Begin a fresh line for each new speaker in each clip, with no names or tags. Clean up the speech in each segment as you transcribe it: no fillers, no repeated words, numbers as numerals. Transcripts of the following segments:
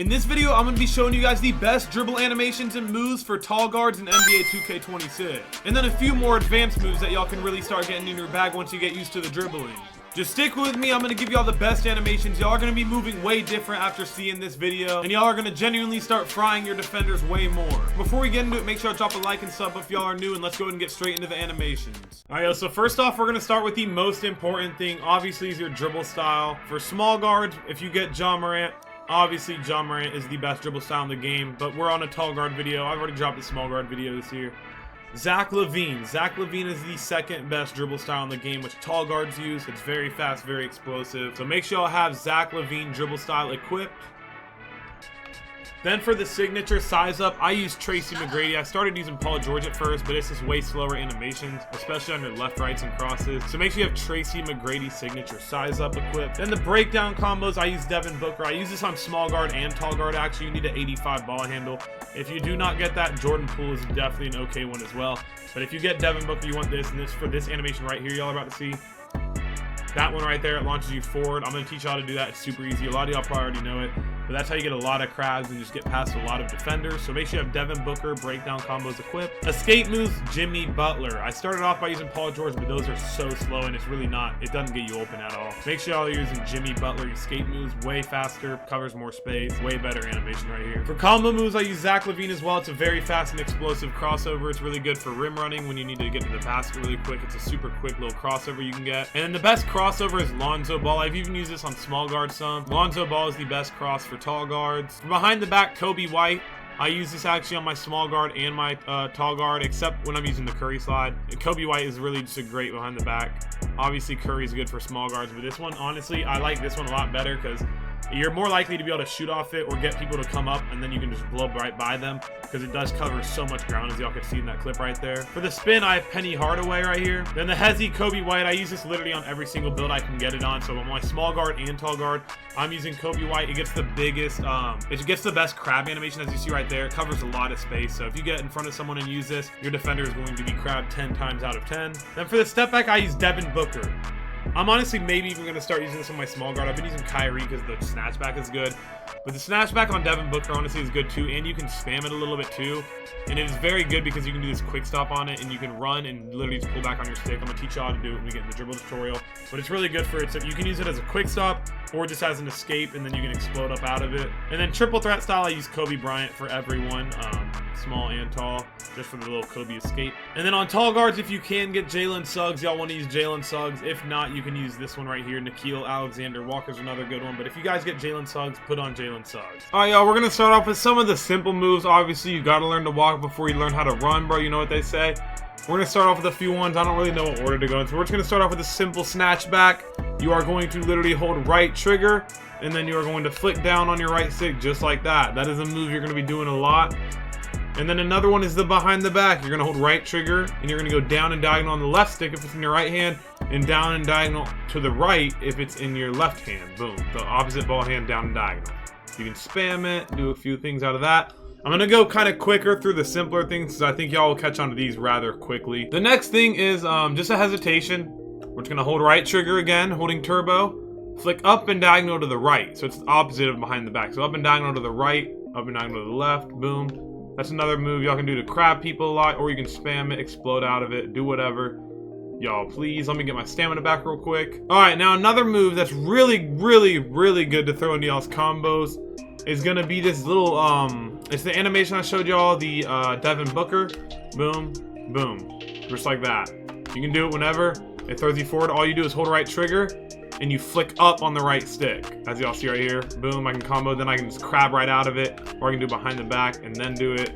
In this video, I'm going to be showing you guys the best dribble animations and moves for tall guards in NBA 2K26. And then a few more advanced moves that y'all can really start getting in your bag once you get used to the dribbling. Just stick with me, I'm going to give y'all the best animations. Y'all are going to be moving way different after seeing this video. And y'all are going to genuinely start frying your defenders way more. Before we get into it, make sure to drop a like and sub if y'all are new. And let's go ahead and get straight into the animations. Alright, so first off, we're going to start with the most important thing. Obviously, is your dribble style. For small guards, if you get Ja Morant, obviously, Ja Morant is the best dribble style in the game, but we're on a tall guard video. I've already dropped a small guard video this year. Zach LaVine. Zach LaVine is the second best dribble style in the game, which tall guards use. It's very fast, very explosive. So make sure y'all have Zach LaVine dribble style equipped. Then for the signature size up, I use Tracy McGrady. I started using Paul George at first, but it's just way slower animations, especially on your left, rights, and crosses. So make sure you have Tracy McGrady signature size up equipped. Then the breakdown combos, I use Devin Booker. I use this on small guard and tall guard. Actually, you need an 85 ball handle. If you do not get that, Jordan Poole is definitely an okay one as well. But if you get Devin Booker, you want this, and this for this animation right here y'all are about to see. That one right there, it launches you forward. I'm going to teach y'all how to do that. It's super easy. A lot of y'all probably already know it. But that's how you get a lot of crabs and just get past a lot of defenders. So make sure you have Devin Booker breakdown combos equipped. Escape moves, Jimmy Butler. I started off by using Paul George, but those are so slow and it's really not. It doesn't get you open at all. Make sure y'all are using Jimmy Butler escape moves. Way faster, covers more space. Way better animation right here. For combo moves, I use Zach LaVine as well. It's a very fast and explosive crossover. It's really good for rim running when you need to get to the basket really quick. It's a super quick little crossover you can get. And then the best crossover is Lonzo Ball. I've even used this on small guard some. Lonzo Ball is the best cross for tall guards. From behind the back, Kobe White. I use this actually on my small guard and my tall guard, except when I'm using the Curry slide. And Kobe White is really just a great behind the back. Obviously, Curry is good for small guards, but this one, honestly, I like this one a lot better because you're more likely to be able to shoot off it or get people to come up and then you can just blow right by them because it does cover so much ground, as y'all can see in that clip right there. For the spin, I have Penny Hardaway right here. Then the Hezzy Kobe White, I use this literally on every single build I can get it on. So on my small guard and tall guard, I'm using Kobe White. It gets the biggest, it gets the best crab animation, as you see right there. It covers a lot of space. So if you get in front of someone and use this, your defender is going to be crabbed 10 times out of 10. Then for the step back, I use Devin Booker. I'm honestly maybe even going to start using this on my small guard. I've been using Kyrie because the snatchback is good. But the snatchback on Devin Booker honestly is good too. And you can spam it a little bit too. And it is very good because you can do this quick stop on it. And you can run and literally just pull back on your stick. I'm going to teach you how to do it when we get in the dribble tutorial. But it's really good for it. So you can use it as a quick stop or just as an escape. And then you can explode up out of it. And then triple threat style, I use Kobe Bryant for everyone. Small and tall, just for the little Kobe escape. And then on tall guards, if you can get Jalen Suggs, y'all want to use Jalen Suggs. If not, you can use this one right here. Nikhil Alexander Walker's another good one. But if you guys get Jalen Suggs, put on Jalen Suggs. All right, y'all, we're going to start off with some of the simple moves. Obviously, you got to learn to walk before you learn how to run, bro. You know what they say. We're going to start off with a few ones. I don't really know what order to go in. So we're just going to start off with a simple snatch back. You are going to literally hold right trigger, and then you are going to flick down on your right stick just like that. That is a move you're going to be doing a lot. And then another one is the behind the back. You're going to hold right trigger, and you're going to go down and diagonal on the left stick if it's in your right hand, and down and diagonal to the right if it's in your left hand. Boom. The opposite ball hand down and diagonal. You can spam it, do a few things out of that. I'm going to go kind of quicker through the simpler things because I think y'all will catch on to these rather quickly. The next thing is just a hesitation. We're just going to hold right trigger again, holding turbo. Flick up and diagonal to the right. So it's the opposite of behind the back. So up and diagonal to the right, up and diagonal to the left. Boom. That's another move y'all can do to crab people a lot, or you can spam it, explode out of it, do whatever. Y'all, please, let me get my stamina back real quick. All right, now another move that's really, really, really good to throw into y'all's combos is gonna be this little, it's the animation I showed y'all, the Devin Booker. Boom, boom, just like that. You can do it whenever. It throws you forward. All you do is hold right trigger, and you flick up on the right stick. As y'all see right here, boom, I can combo, then I can just crab right out of it, or I can do behind the back and then do it.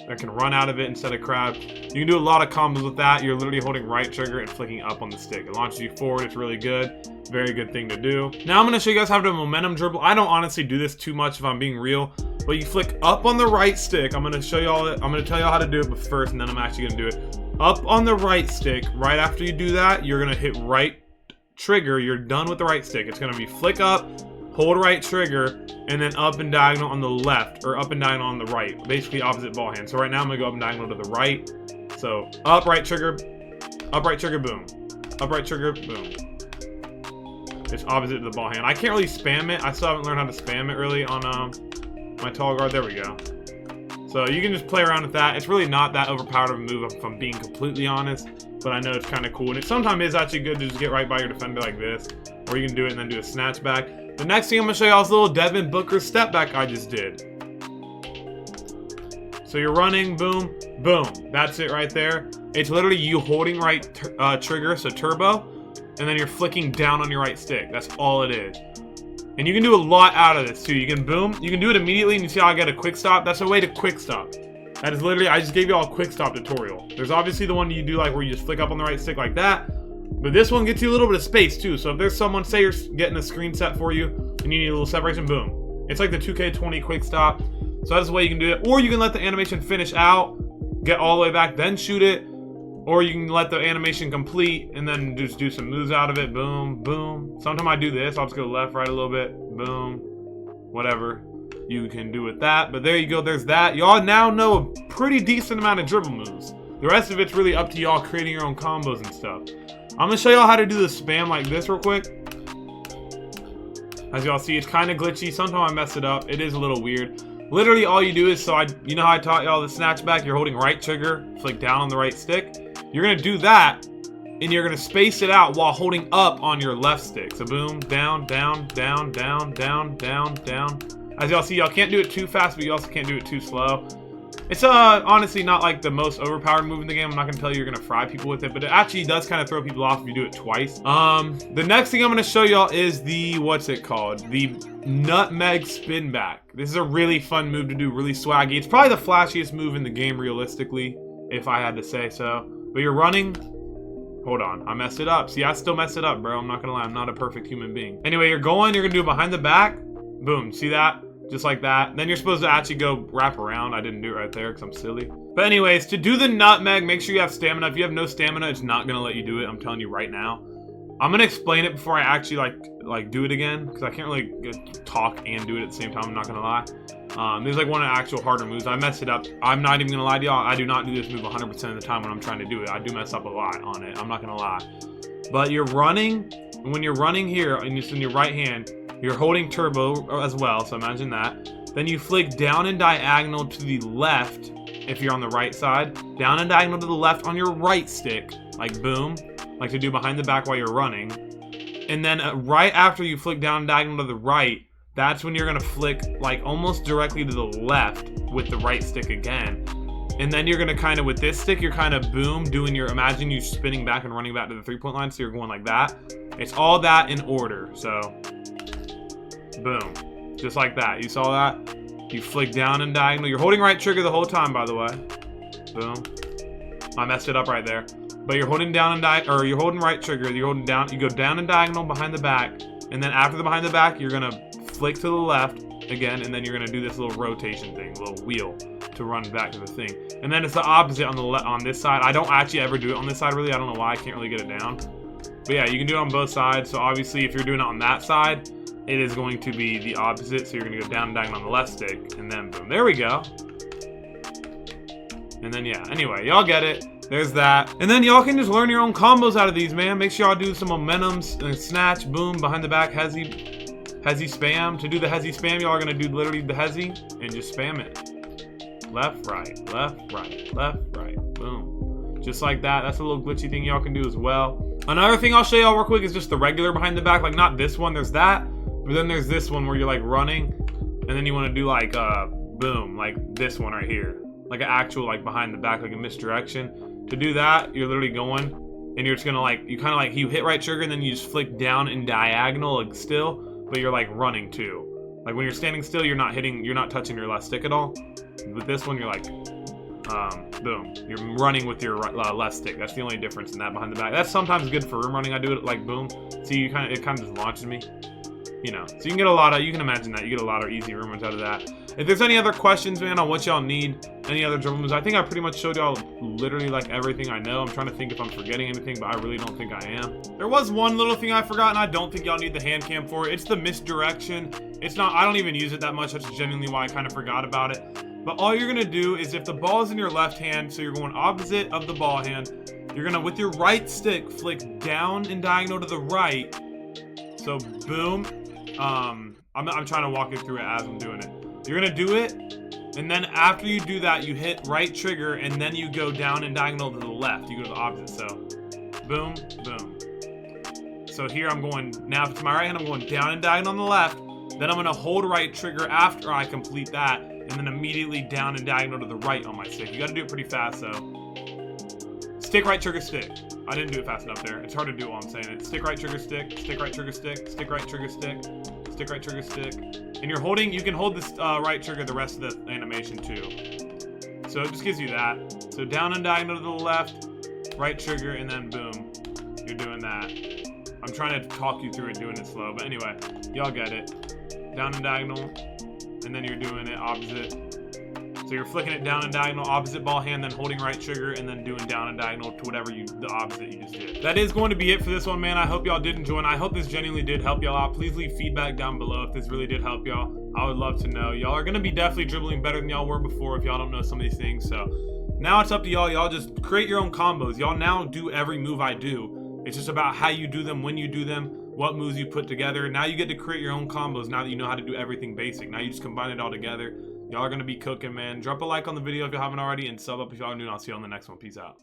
I can run out of it instead of crab. You can do a lot of combos with that. You're literally holding right trigger and flicking up on the stick. It launches you forward. It's really good. Very good thing to do. Now I'm going to show you guys how to do a momentum dribble. I don't honestly do this too much if I'm being real, but you flick up on the right stick. I'm going to show y'all it. I'm going to tell y'all how to do it but first, and then I'm actually going to do it. Up on the right stick. Right after you do that, you're going to hit right trigger. You're done with the right stick. It's going to be flick up, hold right trigger, and then up and diagonal on the left, or up and diagonal on the right. Basically opposite ball hand. So right now I'm going to go up and diagonal to the right. So up right trigger, boom. Up right trigger, boom. It's opposite to the ball hand. I can't really spam it. I still haven't learned how to spam it really on my tall guard. There we go. So you can just play around with that. It's really not that overpowered of a move if I'm being completely honest, but I know it's kind of cool. And it sometimes is actually good to just get right by your defender like this, or you can do it and then do a snatch back. The next thing I'm gonna show y'all is a little Devin Booker step back I just did. So you're running, boom, boom. That's it right there. It's literally you holding right trigger, so turbo, and then you're flicking down on your right stick. That's all it is. And you can do a lot out of this too. You can boom, you can do it immediately, and you see how I get a quick stop? That's a way to quick stop. That is literally, I just gave you all a quick stop tutorial. There's obviously the one you do like where you just flick up on the right stick like that, but this one gets you a little bit of space too. So if there's someone, say you're getting a screen set for you, and you need a little separation, boom. It's like the 2K20 quick stop. So that's the way you can do it. Or you can let the animation finish out, get all the way back, then shoot it. Or you can let the animation complete and then just do some moves out of it. Boom, boom. Sometimes I do this. I'll just go left, right a little bit. Boom. Whatever you can do with that. But there you go. There's that. Y'all now know a pretty decent amount of dribble moves. The rest of it's really up to y'all creating your own combos and stuff. I'm going to show y'all how to do the spam like this real quick. As y'all see, it's kind of glitchy. Sometimes I mess it up. It is a little weird. Literally all you do is, you know how I taught y'all the snatch back? You're holding right trigger, flick down on the right stick. You're gonna do that, and you're gonna space it out while holding up on your left stick. So boom, down, down, down, down, down, down, down. As y'all see, y'all can't do it too fast, but you also can't do it too slow. It's honestly not like the most overpowered move in the game. I'm not gonna tell you you're gonna fry people with it, but it actually does kind of throw people off if you do it twice. The next thing I'm gonna show y'all is the, what's it called? The nutmeg spin back. This is a really fun move to do, really swaggy. It's probably the flashiest move in the game realistically, if I had to say so. But you're running. Hold on, I messed it up. See, I still messed it up, bro. I'm not gonna lie, I'm not a perfect human being. Anyway, you're gonna do it behind the back. Boom, see that? Just like that. Then you're supposed to actually go wrap around. I didn't do it right there because I'm silly. But anyways, to do the nutmeg, make sure you have stamina. If you have no stamina, it's not gonna let you do it. I'm telling you right now. I'm gonna explain it before I actually like do it again, because I can't really talk and do it at the same time. I'm not gonna lie. There's like one of the actual harder moves. I messed it up. I'm not even gonna lie to y'all. I do not do this move 100% of the time when I'm trying to do it. I do mess up a lot on it. I'm not gonna lie. But you're running, and when you're running here, and it's in your right hand, you're holding turbo as well. So imagine that. Then you flick down and diagonal to the left if you're on the right side. Down and diagonal to the left on your right stick, like boom, like to do behind the back while you're running. And then right after you flick down and diagonal to the right, that's when you're gonna flick like almost directly to the left with the right stick again. And then you're gonna kind of, with this stick, you're kind of boom, doing your, imagine you spinning back and running back to the 3-point line, so you're going like that. It's all that in order, so boom, just like that. You saw that? You flick down and diagonal. You're holding right trigger the whole time, by the way. Boom. I messed it up right there. But you're holding down and you're holding right trigger. You're holding down. You go down and diagonal behind the back, and then after the behind the back, you're gonna flick to the left again, and then you're gonna do this little rotation thing, little wheel to run back to the thing. And then it's the opposite on the on this side. I don't actually ever do it on this side really. I don't know why. I can't really get it down. But yeah, you can do it on both sides. So obviously, if you're doing it on that side, it is going to be the opposite. So you're gonna go down and diagonal on the left stick, and then boom. There we go. And then yeah. Anyway, y'all get it. There's that. And then y'all can just learn your own combos out of these, man. Make sure y'all do some momentums and snatch, boom, behind the back, hezzy spam. To do the hezzy spam, y'all are gonna do literally the hezzy and just spam it. Left, right, left, right, left, right, boom. Just like that. That's a little glitchy thing y'all can do as well. Another thing I'll show y'all real quick is just the regular behind the back. Like not this one, there's that. But then there's this one where you're like running, and then you wanna do like boom, like this one right here. Like an actual like behind the back, like a misdirection. To do that, you're literally going, and you're just gonna like, you kind of like, you hit right trigger, and then you just flick down and diagonal like still, but you're like running too. Like when you're standing still, you're not touching your left stick at all. With this one, you're like, boom. You're running with your left stick. That's the only difference in that behind the back. That's sometimes good for room running. I do it like boom. See, it kind of just launches me. You know, so you can get a lot of, you can imagine that, you get a lot of easy room runs out of that. If there's any other questions, man, on what y'all need, any other dribble moves, I think I pretty much showed y'all literally like everything I know. I'm trying to think if I'm forgetting anything, but I really don't think I am. There was one little thing I forgot, and I don't think y'all need the hand cam for it. It's the misdirection. It's not, I don't even use it that much. That's genuinely why I kind of forgot about it. But all you're gonna do is if the ball is in your left hand, so you're going opposite of the ball hand, you're gonna, with your right stick, flick down and diagonal to the right. So boom. I'm trying to walk you through it as I'm doing it. You're gonna do it, and then after you do that, you hit right trigger, and then you go down and diagonal to the left. You go to the opposite, so boom, boom. So here I'm going, now to my right hand, I'm going down and diagonal on the left, then I'm gonna hold right trigger after I complete that, and then immediately down and diagonal to the right on my stick. You gotta do it pretty fast, though. Stick, right trigger, stick. I didn't do it fast enough there. It's hard to do while I'm saying it. Stick, right trigger, stick, stick, right trigger, stick, stick, right trigger, stick, stick, right trigger, stick. And you're holding, you can hold this right trigger the rest of the animation too. So it just gives you that. So down and diagonal to the left, right trigger, and then boom. You're doing that. I'm trying to talk you through it, doing it slow, but anyway, y'all get it. Down and diagonal, and then you're doing it opposite. So you're flicking it down and diagonal, opposite ball hand, then holding right trigger, and then doing down and diagonal to whatever the opposite you just did. That is going to be it for this one, man. I hope y'all did enjoy, and I hope this genuinely did help y'all out. Please leave feedback down below if this really did help y'all. I would love to know. Y'all are going to be definitely dribbling better than y'all were before if y'all don't know some of these things. So now it's up to y'all. Y'all just create your own combos. Y'all now do every move I do. It's just about how you do them, when you do them, what moves you put together. Now you get to create your own combos now that you know how to do everything basic. Now you just combine it all together. Y'all are going to be cooking, man. Drop a like on the video if you haven't already, and sub up if y'all are new, and I'll see you on the next one. Peace out.